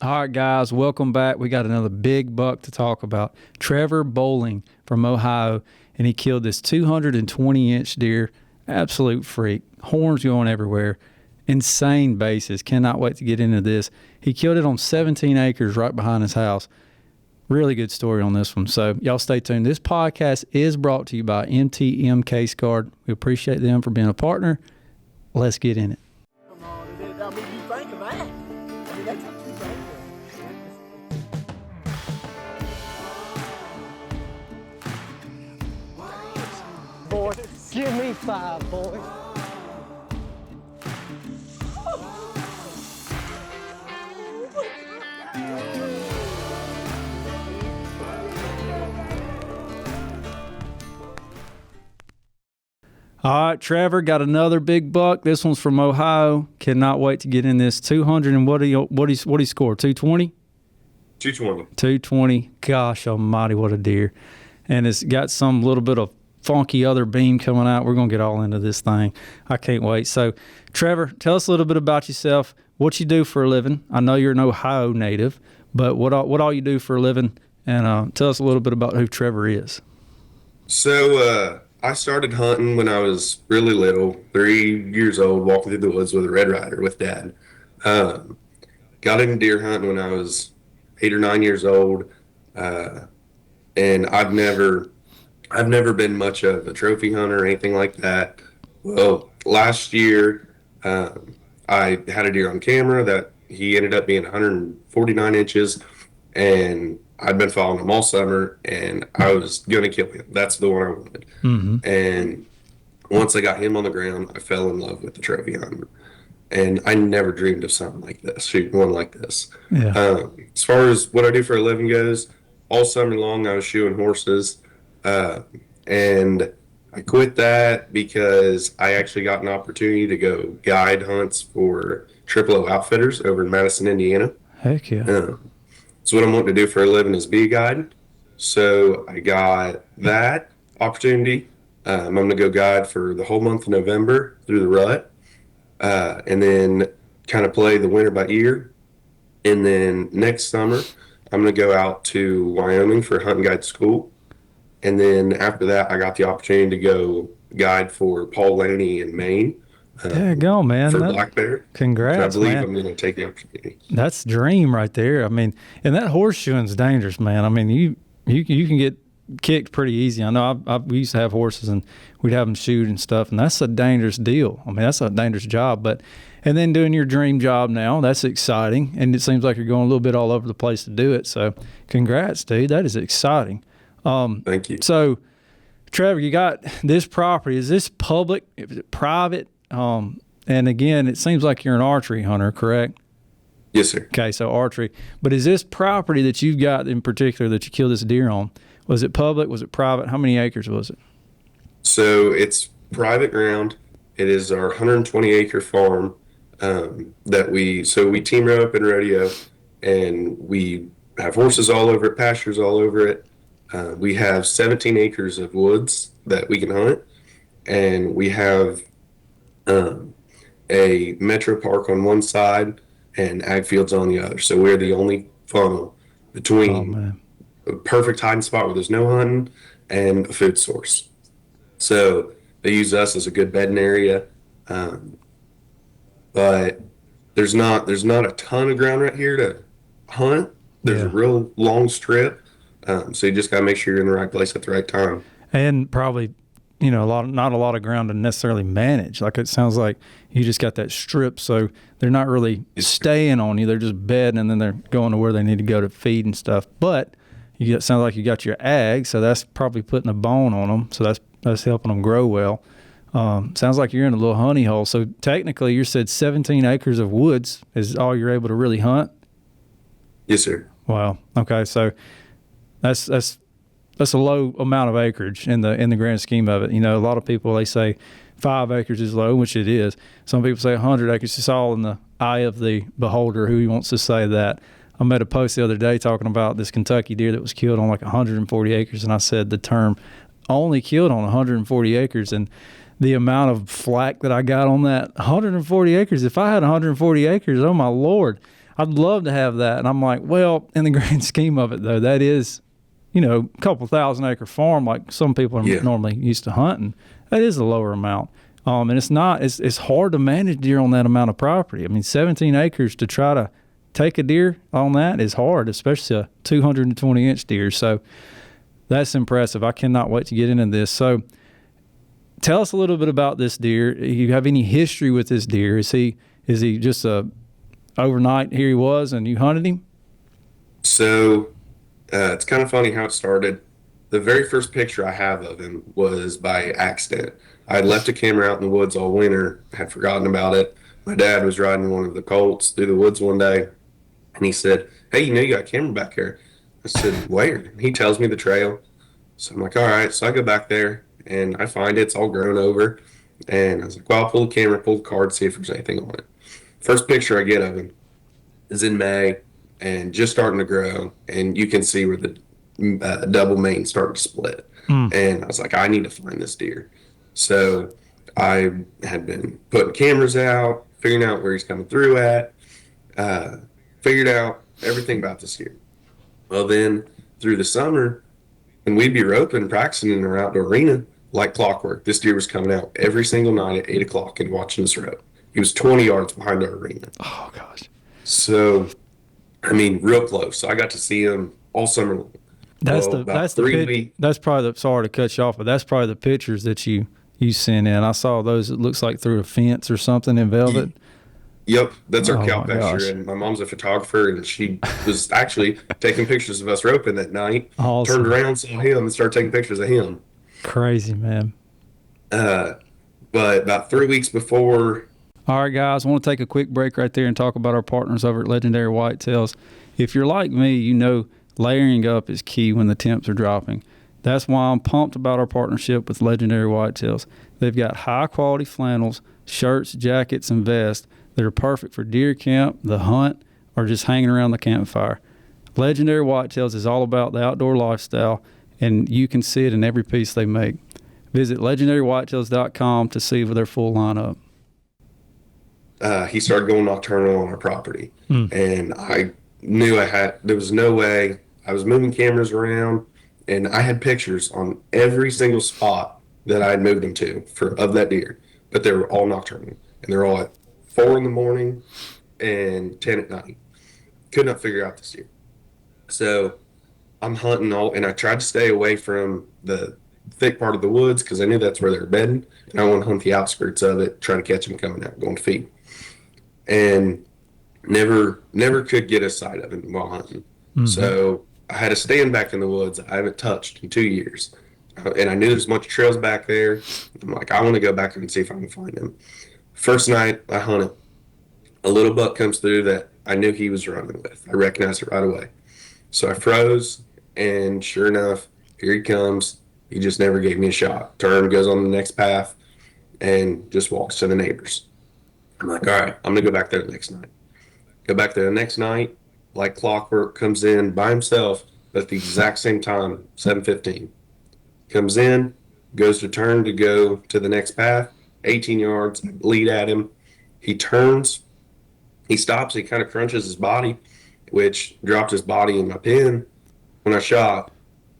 All right, guys, welcome back. We got another big buck to talk about. Trevor Bowling from Ohio, and he killed this 220-inch deer. Absolute freak. Horns going everywhere. Insane bases. Cannot wait to get into this. He killed it on 17 acres right behind his house. Really good story on this one. So y'all stay tuned. This podcast is brought to you by MTM Case Guard. We appreciate them for being a partner. Let's get in it. Come on, I mean, you think of that. I mean, that's what you think of. Boy, give me 5, boy. All right, Trevor got another big buck. This one's from Ohio. Cannot wait to get in this. 200 and what he score? 220? 220. 220. Gosh almighty, what a deer. And it's got some little bit of funky other beam coming out. We're going to get all into this thing. I can't wait. So, Trevor, tell us a little bit about yourself, what you do for a living. I know you're an Ohio native, but what all you do for a living, and tell us a little bit about who Trevor is. So, I started hunting when I was really little, 3 years old, walking through the woods with a Red Ryder with Dad. Got into deer hunting when I was 8 or 9 years old, and I've never been much of a trophy hunter or anything like that. Well, last year, I had a deer on camera that he ended up being 149 inches, and I'd been following him all summer, and I was going to kill him. That's the one I wanted. Mm-hmm. And once I got him on the ground, I fell in love with the trophy hunter. And I never dreamed of something like this, shooting one like this. Yeah. As far as what I do for a living goes, all summer long I was shoeing horses. And I quit that because I actually got an opportunity to go guide hunts for Triple O Outfitters over in Madison, Indiana. Heck yeah. So what I'm wanting to do for a living is be a guide. So I got that opportunity. I'm going to go guide for the whole month of November through the rut, and then kind of play the winter by ear. And then next summer, I'm going to go out to Wyoming for hunting guide school. And then after that, I got the opportunity to go guide for Paul Laney in Maine. There you go, man. For black bear. Congrats, I believe man. I'm going to take the opportunity. That's dream right there. I mean, and that horseshoeing's dangerous, man. I mean, you can get kicked pretty easy. I know we used to have horses, and we'd have them shoot and stuff, and that's a dangerous deal. I mean, that's a dangerous job. And then doing your dream job now, that's exciting, and it seems like you're going a little bit all over the place to do it. So congrats, dude. That is exciting. Thank you. So, Trevor, you got this property. Is this public? Is it private? And again, it seems like you're an archery hunter, correct? Yes, sir. Okay, so archery. But is this property that you've got in particular that you killed this deer on, was it public? Was it private? How many acres was it? So it's private ground. It is our 120-acre farm that we team rope and rodeo, and we have horses all over it, pastures all over it. We have 17 acres of woods that we can hunt, and we have a metro park on one side and ag fields on the other. So we're the only funnel between a perfect hiding spot where there's no hunting and a food source. So they use us as a good bedding area. But there's not a ton of ground right here to hunt. There's a real long strip. So you just got to make sure you're in the right place at the right time. And probably, not a lot of ground to necessarily manage. Like it sounds like you just got that strip, so they're not really staying on you. They're just bedding, and then they're going to where they need to go to feed and stuff. But it sounds like you got your ag, so that's probably putting a bone on them. So that's helping them grow well. Sounds like you're in a little honey hole. So technically, you said 17 acres of woods is all you're able to really hunt? Yes, sir. Wow. Okay, so that's a low amount of acreage in the grand scheme of it. A lot of people, they say 5 acres is low, which it is. Some people say 100 acres. It's all in the eye of the beholder who wants to say that. I made a post the other day talking about this Kentucky deer that was killed on like 140 acres, and I said the term only killed on 140 acres, and the amount of flack that I got on that 140 acres. If I had 140 acres, oh my Lord, I'd love to have that. And I'm like, well, in the grand scheme of it, though, that is, a couple 1,000-acre farm like some people are normally used to hunting. That is a lower amount. And it's hard to manage deer on that amount of property. I mean, 17 acres to try to take a deer on that is hard, especially a 220-inch deer. So that's impressive. I cannot wait to get into this. So tell us a little bit about this deer. Do you have any history with this deer? Is he just overnight here he was and you hunted him? So it's kind of funny how it started. The very first picture I have of him was by accident. I had left a camera out in the woods all winter, had forgotten about it. My dad was riding one of the Colts through the woods one day, and he said, "Hey, you got a camera back here?" I said, "Where?" He tells me the trail. So I'm like, all right. So I go back there, and I find it's all grown over. And I was like, well, I'll pull the camera, pull the card, see if there's anything on it. First picture I get of him is in May and just starting to grow, and you can see where the double mane started to split. And I was like, I need to find this deer. So I had been putting cameras out, figuring out where he's coming through at, figured out everything about this deer. Well, then through the summer, when we'd be roping, practicing in our outdoor arena, like clockwork, this deer was coming out every single night at 8 o'clock and watching us rope. He was 20 yards behind our arena. Oh, gosh. So, I mean, real close. So I got to see him all summer long. That's probably sorry to cut you off, but that's probably the pictures that you sent in. I saw those. It looks like through a fence or something in velvet. Yep, that's our cow my gosh. pasture, and my mom's a photographer, and she was actually taking pictures of us roping that night. Awesome. Turned around, saw him, and started taking pictures of him. Crazy, man. But about 3 weeks before. All right, guys, I want to take a quick break right there and talk about our partners over at Legendary Whitetails. If you're like me, you know layering up is key when the temps are dropping. That's why I'm pumped about our partnership with Legendary Whitetails. They've got high-quality flannels, shirts, jackets, and vests that are perfect for deer camp, the hunt, or just hanging around the campfire. Legendary Whitetails is all about the outdoor lifestyle, and you can see it in every piece they make. Visit legendarywhitetails.com to see their full lineup. He started going nocturnal on our property, and I knew there was no way. I was moving cameras around, and I had pictures on every single spot that I had moved him to of that deer, but they were all nocturnal, and they're all at 4 in the morning and 10 at night. Could not figure out this deer. So I'm hunting and I tried to stay away from the thick part of the woods because I knew that's where they were bedding, and I want to hunt the outskirts of it, try to catch them coming out, going to feed. And never could get a sight of him while hunting. So I had a stand back in the woods I haven't touched in 2 years. And I knew there's a bunch of trails back there. I'm like, I want to go back and see if I can find him. First night I hunted, a little buck comes through that I knew he was running with. I recognized it right away. So I froze, and sure enough, here he comes. He just never gave me a shot. Turn, goes on the next path, and just walks to the neighbors. I'm like, all right, I'm going to go back there the next night. Go back there the next night, like clockwork, comes in by himself at the exact same time, 7:15. Comes in, goes to turn to go to the next path, 18 yards, lead at him. He turns, he stops, he kind of crunches his body, which dropped his body in my pen. When I shot,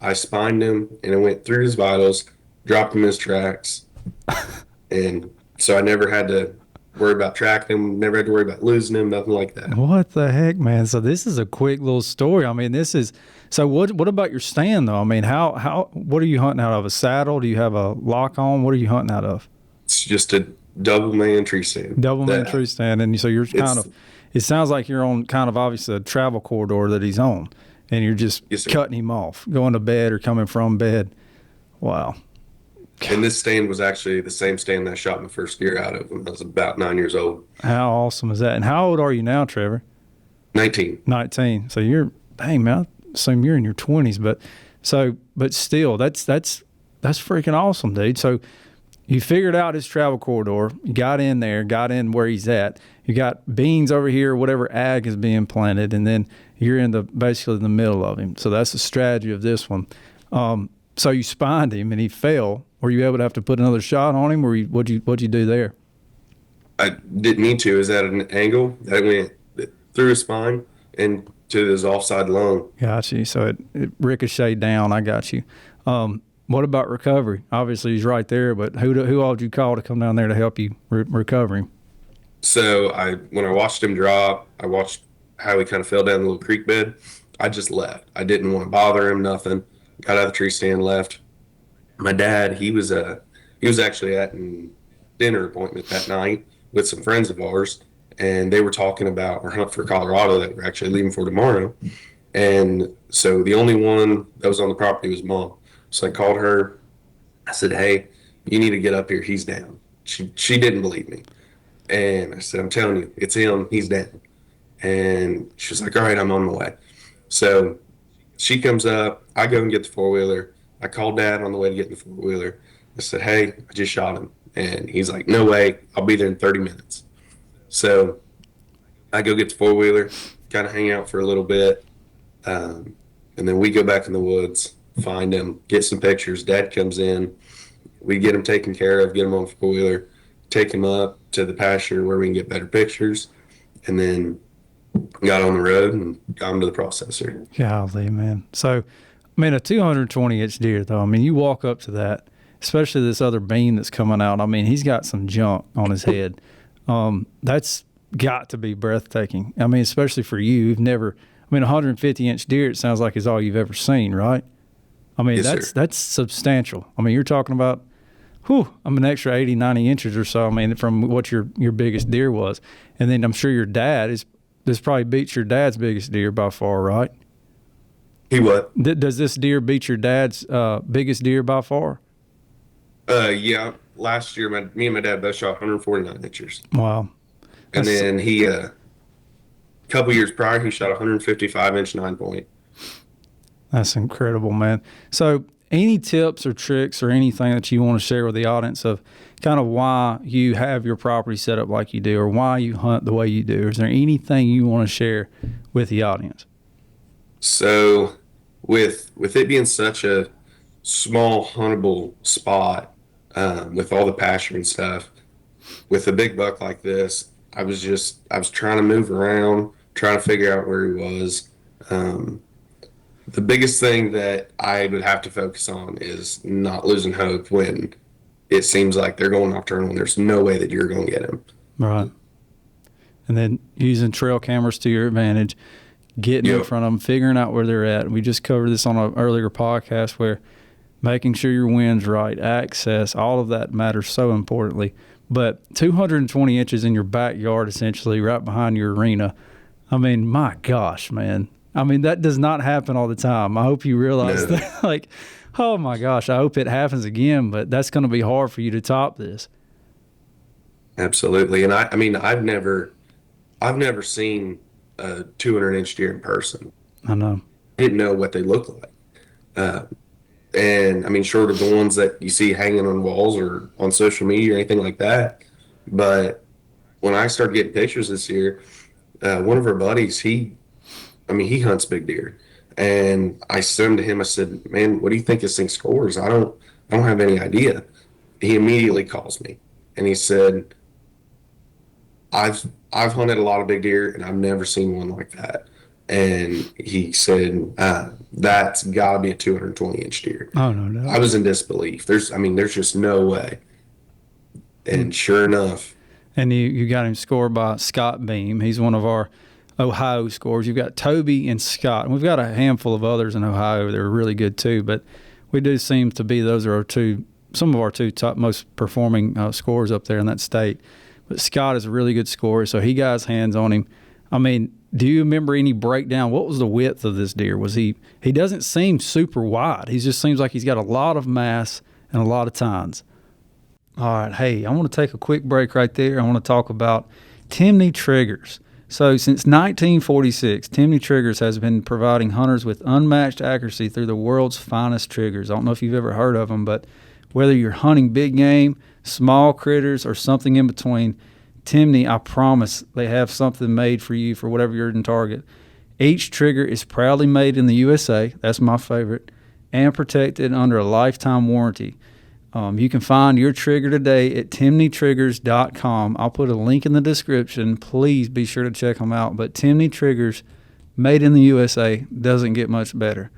I spined him, and it went through his vitals, dropped him in his tracks. And so I never had to worry about tracking him, never had to worry about losing him, nothing like that. What the heck, man? So this is a quick little story. I mean, so what about your stand though? I mean, what are you hunting out of? A saddle? Do you have a lock on? What are you hunting out of? It's just a double man tree stand. Tree stand. And so you're it sounds like you're on kind of obviously a travel corridor that he's on, and you're just cutting him off, going to bed or coming from bed. Wow. And this stand was actually the same stand that I shot my first deer out of when I was about 9 years old. How awesome is that? And how old are you now, Trevor? 19. 19. So dang, man, I assume you're in your 20s, but still, that's freaking awesome, dude. So you figured out his travel corridor, you got in where he's at. You got beans over here, whatever ag is being planted, and then you're basically in the middle of him. So that's the strategy of this one. So you spined him and he fell. Were you able to have to put another shot on him, or what'd you do there? I didn't need to. Is that an angle that went through his spine and to his offside lung. Got you. So it ricocheted down. I got you. What about recovery? Obviously, he's right there, but who all did you call to come down there to help you recover him? So when I watched him drop, I watched how he kind of fell down the little creek bed. I just left. I didn't want to bother him, nothing. Got out of the tree stand, left. My dad, he was actually at a dinner appointment that night with some friends of ours, and they were talking about our hunt for Colorado that we're actually leaving for tomorrow. And so the only one that was on the property was Mom. So I called her. I said, "Hey, you need to get up here. He's down." She didn't believe me, and I said, "I'm telling you, it's him. He's down." And she was like, "All right, I'm on my way." So she comes up. I go and get the four-wheeler. I called Dad on the way to get in the four-wheeler. I said, "Hey, I just shot him." And he's like, "No way. I'll be there in 30 minutes." So I go get the four-wheeler, kind of hang out for a little bit. And then we go back in the woods, find him, get some pictures. Dad comes in. We get him taken care of, get him on the four-wheeler, take him up to the pasture where we can get better pictures. And then got on the road and got him to the processor. Golly, man. So, I mean, a 220-inch deer, though, I mean, you walk up to that, especially this other beam that's coming out. I mean, he's got some junk on his head. That's got to be breathtaking. I mean, especially for you. You've never, I mean, a 150-inch deer, it sounds like is all you've ever seen, right? I mean, Yes, that's substantial. I mean, you're talking about, I'm an extra 80, 90 inches or so, I mean, from what your biggest deer was. And then I'm sure your dad this probably beats your dad's biggest deer by far, right? He what? Does this deer beat your dad's biggest deer by far? Yeah. Last year, me and my dad both shot 149 inches. Wow. And then he, a couple years prior, he shot 155-inch 9-point. That's incredible, man. So any tips or tricks or anything that you want to share with the audience of kind of why you have your property set up like you do or why you hunt the way you do? Is there anything you want to share with the audience? So with it being such a small huntable spot, with all the pasture and stuff, with a big buck like this, I was trying to move around, trying to figure out where he was. The biggest thing that I would have to focus on is not losing hope when it seems like they're going nocturnal and there's no way that you're going to get him. Right. And then using trail cameras to your advantage, getting in front of them, figuring out where they're at. We just covered this on an earlier podcast where making sure your wind's right, access, all of that matters so importantly. But 220 inches in your backyard, essentially, right behind your arena, I mean, my gosh, man. I mean, that does not happen all the time. I hope you realize that. Like, oh, my gosh, I hope it happens again, but that's going to be hard for you to top this. Absolutely. And I mean, I've never seen a 200-inch deer in person. I know. I didn't know what they looked like. And I mean, short of the ones that you see hanging on walls or on social media or anything like that. But when I started getting pictures this year, one of our buddies, he hunts big deer. And I sent him to him. I said, "Man, what do you think this thing scores?" I don't have any idea. He immediately calls me and he said, I've hunted a lot of big deer and I've never seen one like that. And he said, that's got to be a 220-inch deer. Oh, no. I was in disbelief. There's just no way. And sure enough. And you got him scored by Scott Beam. He's one of our Ohio scores. You've got Toby and Scott. And we've got a handful of others in Ohio that are really good too. But we do seem to be those are some of our two top most performing scores up there in that state. But Scott is a really good scorer, so he got his hands on him. I mean, do you remember any breakdown? What was the width of this deer? Was he doesn't seem super wide. He just seems like he's got a lot of mass and a lot of tines. All right, hey, I want to take a quick break right there. I want to talk about Timney Triggers. So since 1946, Timney Triggers has been providing hunters with unmatched accuracy through the world's finest triggers. I don't know if you've ever heard of them, but whether you're hunting big game, small critters, or something in between, Timney, I promise they have something made for you for whatever you're in target. Each trigger is proudly made in the USA, that's my favorite, and protected under a lifetime warranty. You can find your trigger today at timneytriggers.com. I'll put a link in the description. Please be sure to check them out. But Timney Triggers, made in the USA, doesn't get much better.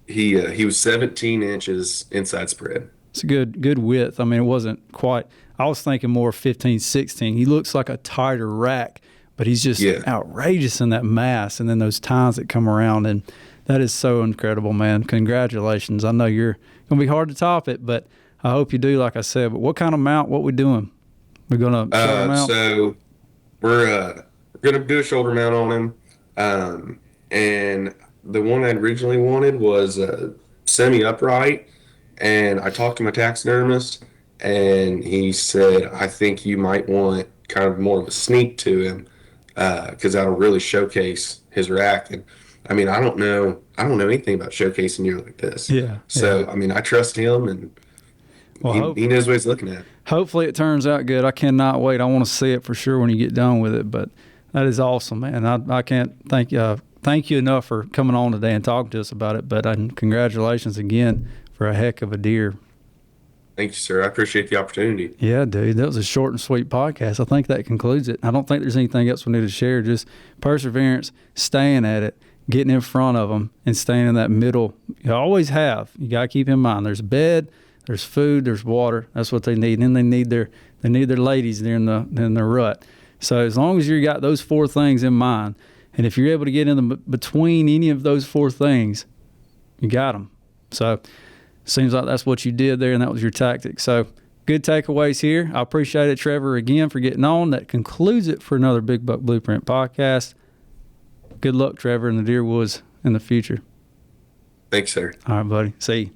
He was 17 inches inside spread. It's a good width. I mean, it wasn't quite. I was thinking more 15, 16. He looks like a tighter rack, but he's just outrageous in that mass and then those tines that come around. And that is so incredible, man. Congratulations. I know you're going to be hard to top it, but I hope you do, like I said. But what kind of mount? What we doing? We're going to shoulder mount? So we're going to do a shoulder mount on him. And the one I originally wanted was semi-upright. And I talked to my taxidermist, and he said, I think you might want kind of more of a sneak to him because that'll really showcase his rack. And I mean, I don't know anything about showcasing gear like this. Yeah. So, I mean, I trust him, and he knows what he's looking at. Hopefully it turns out good. I cannot wait. I want to see it for sure when you get done with it. But that is awesome, man. I can't thank you enough for coming on today and talking to us about it. But congratulations again for a heck of a deer. Thank you, sir. I appreciate the opportunity. Yeah, dude. That was a short and sweet podcast. I think that concludes it. I don't think there's anything else we need to share. Just perseverance, staying at it, getting in front of them, and staying in that middle. You always have. You got to keep in mind there's bed, there's food, there's water. That's what they need. And then they need their ladies there in the rut. So as long as you got those four things in mind, and if you're able to get in the between any of those four things, you got them. So seems like that's what you did there, and that was your tactic. So good takeaways here. I appreciate it, Trevor, again, for getting on. That concludes it for another Big Buck Blueprint podcast. Good luck, Trevor, in the deer woods in the future. Thanks, sir. All right, buddy. See you.